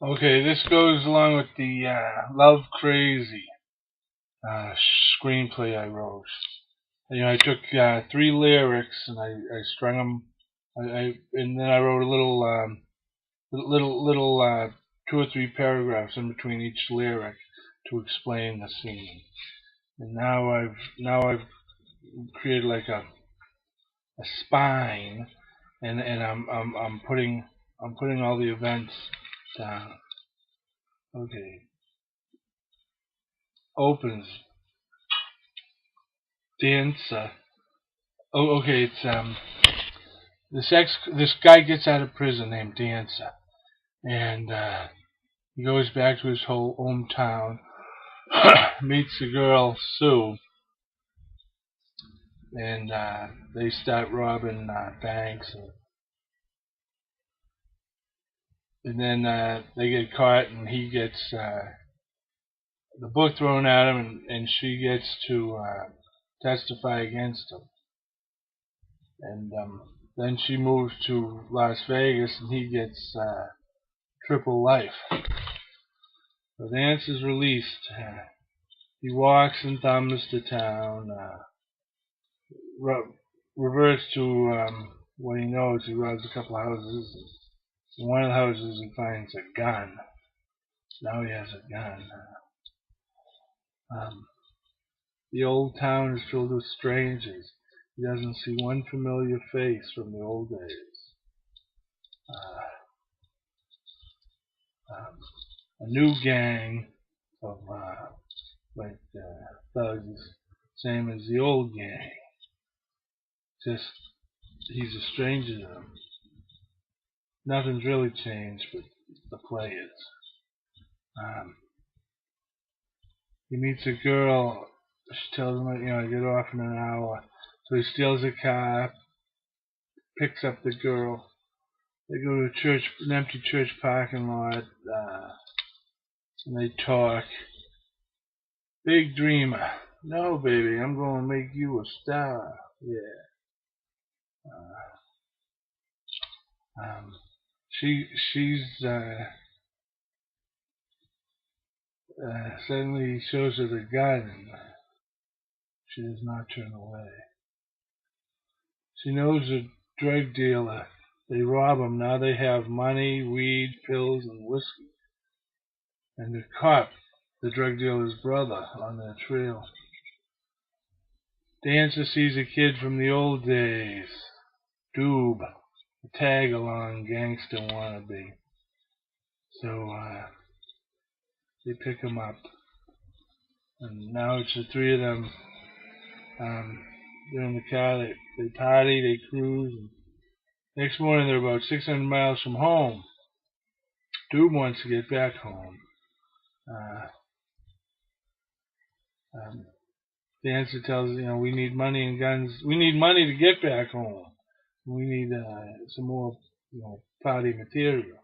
Okay, this goes along with the Love Crazy uh, screenplay I wrote. I took three lyrics and I strung them. And then I wrote a little 2 or 3 paragraphs in between each lyric to explain the scene. And now I've created like a spine, and I'm putting all the events down. Okay, opens dancer. Oh, okay. It's this guy gets out of prison named Dancer, and he goes back to his whole hometown, meets a girl Sue, and they start robbing banks, and then they get caught, and he gets the book thrown at him, and she gets to testify against him, and then she moves to Las Vegas, and he gets triple life. So Vance is released. He walks and thumbs to town, reverts to what he knows. He robs a couple of houses. In one of the houses he finds a gun. Now he has a gun. Um, the old town is filled with strangers. He doesn't see one familiar face from the old days. Um, a new gang of thugs, same as the old gang. Just he's a stranger to them. Nothing's really changed, but the players. Um, he meets a girl. She tells him, get off in an hour. So he steals a car, picks up the girl. They go to a church, an empty church parking lot, and they talk. Big dreamer. No, baby, I'm going to make you a star. Yeah. Um, she's suddenly shows her the gun. She does not turn away. She knows a drug dealer. They rob him. Now they have money, weed, pills, and whiskey. And the cop, the drug dealer's brother, on their trail. Dancer sees a kid from the old days. Doob, a tag-along gangster wannabe. So they pick him up. And now it's the three of them. They're in the car. They party, they cruise. And next morning they're about 600 miles from home. Doob wants to get back home. Uh, um, Dancer tells we need money and guns. We need money to get back home. We need some more party material.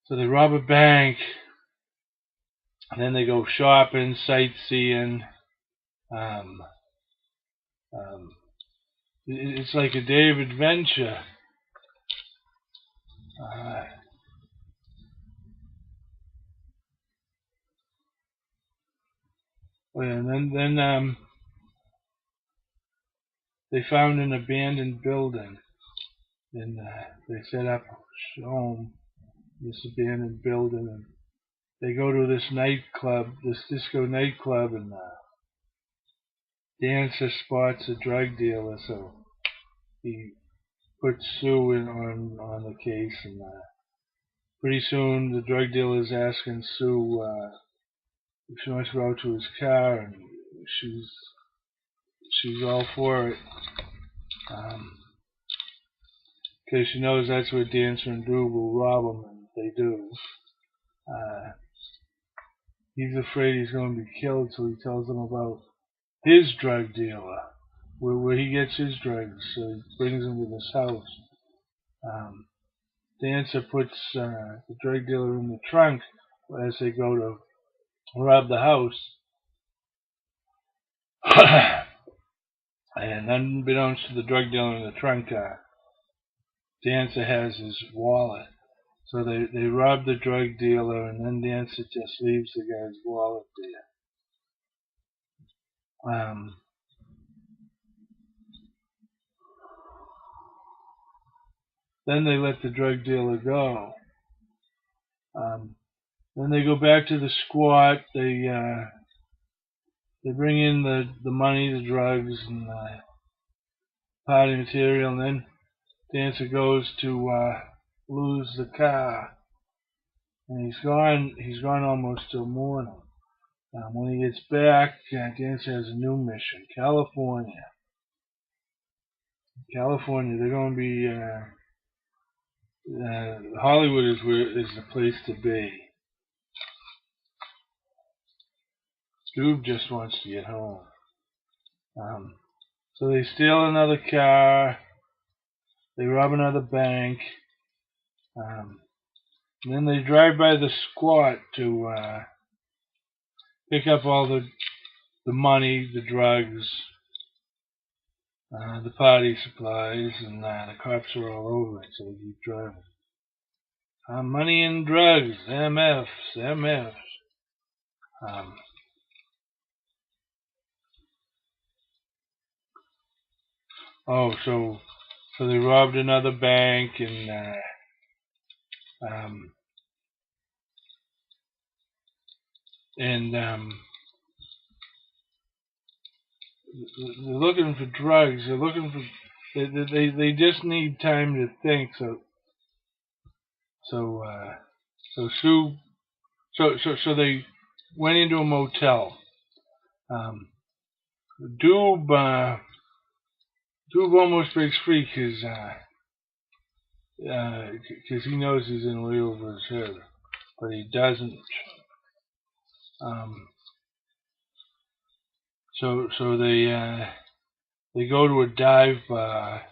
So they rob a bank, and then they go shopping, sightseeing. Um, um, it's like a day of adventure. Uh, and then they found an abandoned building, and they set up home this abandoned building, and they go to this nightclub, this disco nightclub, and Dancer spots a drug dealer, so he puts Sue in on the case, and pretty soon the drug dealer is asking Sue if she wants to go out to his car, and she's all for it, because she knows that's where Dancer and Drew will rob him, and they do. Uh, he's afraid he's going to be killed, so he tells them about his drug dealer, where he gets his drugs, so he brings them to this house. Um, Dancer puts the drug dealer in the trunk as they go to rob the house. And unbeknownst to the drug dealer in the trunk, Dancer has his wallet. So they rob the drug dealer, and then Dancer just leaves the guy's wallet there. Then they let the drug dealer go. Then they go back to the squat. They bring in the money, the drugs, and party material, and then Dancer goes to lose the car, and he's gone. He's gone almost till morning. When he gets back, Dancer has a new mission: California. California. They're going to be Hollywood is the place to be. Doob just wants to get home. So they steal another car. They rob another bank. And then they drive by the squat to pick up all the money, the drugs, the party supplies, and the cops are all over it, so they keep driving. Money and drugs, MFs, MFs. So they robbed another bank, and they're looking for drugs. They're looking for. They just need time to think. So they went into a motel. Doob almost breaks free because he knows he's in way over his head, but he doesn't. So they go to a dive bar,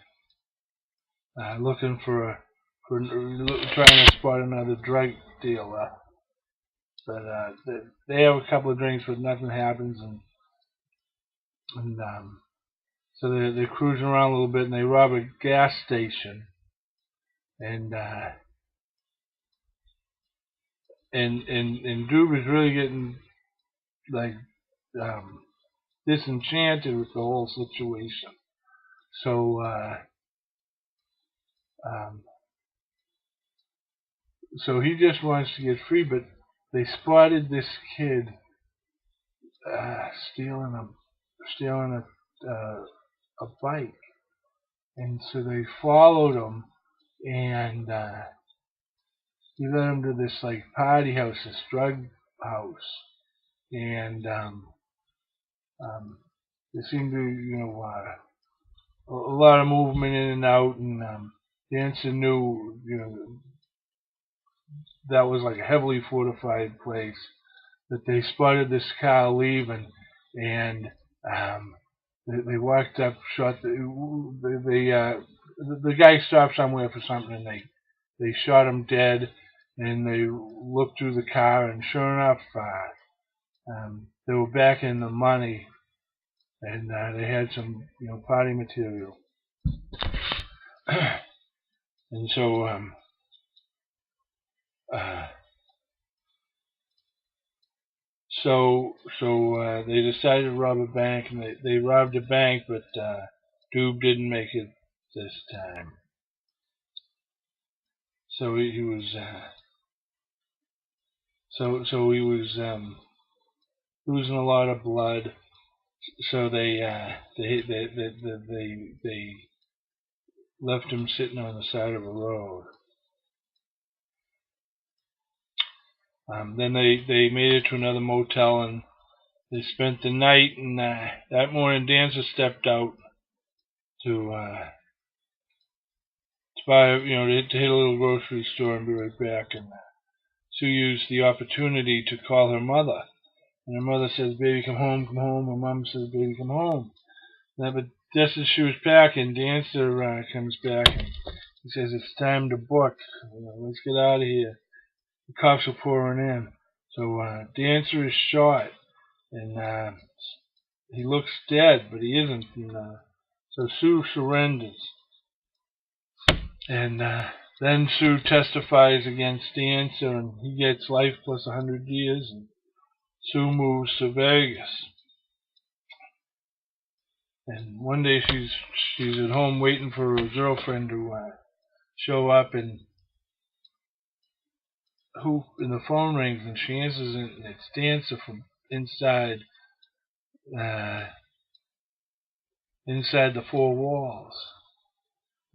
looking for trying to spot another drug dealer. But they have a couple of drinks, but nothing happens, and so they're cruising around a little bit, and they rob a gas station, and Doob is really getting like disenchanted with the whole situation. So so he just wants to get free, but they spotted this kid stealing a bike, and so they followed him, and he led him to this like party house, this drug house, and there seemed to a lot of movement in and out, and Dancer knew that was like a heavily fortified place. That they spotted this car leaving, and they walked up, shot the guy stopped somewhere for something, and they shot him dead, and they looked through the car, and sure enough, they were back in the money, and they had some party material, and so they decided to rob a bank, and they robbed a bank, but Doob didn't make it this time. So he was losing a lot of blood. So they left him sitting on the side of a road. Then they made it to another motel, and they spent the night. And that morning, Dancer stepped out to buy, to hit a little grocery store and be right back. And Sue used the opportunity to call her mother. And her mother says, "Baby, come home, come home." Her mom says, "Baby, come home." But just as she was packing, Dancer comes back, and he says, "It's time to book. Let's get out of here." The cops are pouring in. So Dancer is shot, and he looks dead, but he isn't. And, so Sue surrenders, and Then Sue testifies against Dancer, and he gets life plus 100 years, and Sue moves to Vegas. And one day she's at home waiting for her girlfriend to show up, and the phone rings, and she answers it, and it's Dancer from inside the four walls.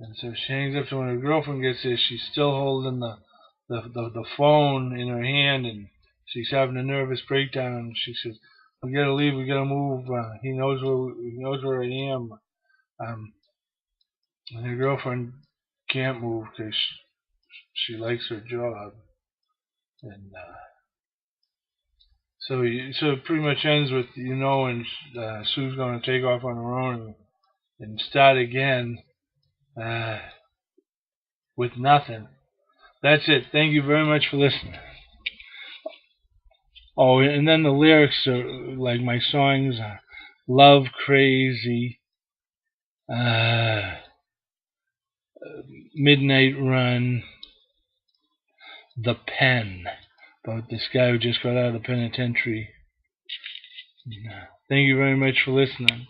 And so she hangs up. So when her girlfriend gets there, she's still holding the phone in her hand, and she's having a nervous breakdown. And she says, "We gotta leave. We gotta move. He knows where I am." And her girlfriend can't move because she likes her job. And so it pretty much ends with and Sue's going to take off on her own and start again with nothing. That's it. Thank you very much for listening. Oh, and then the lyrics are like my songs: "Love Crazy," "Midnight Run," "The Pen," about this guy who just got out of the penitentiary. Thank you very much for listening.